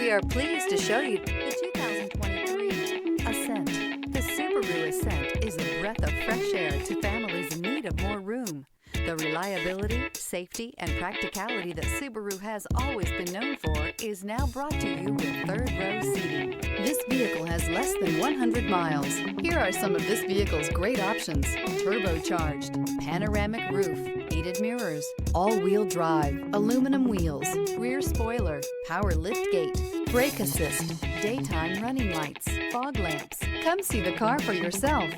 We are pleased to show you the 2023 Ascent. The Subaru Ascent is a breath of fresh air to families in need of more room. The reliability, safety, and practicality that Subaru has always been known for is now brought to you with third-row seating. This vehicle has less than 100 miles. Here are some of this vehicle's great options: turbocharged, panoramic roof, heated mirrors, all-wheel drive, aluminum wheels, rear spoiler, power liftgate, brake assist, daytime running lights, fog lamps. Come see the car for yourself.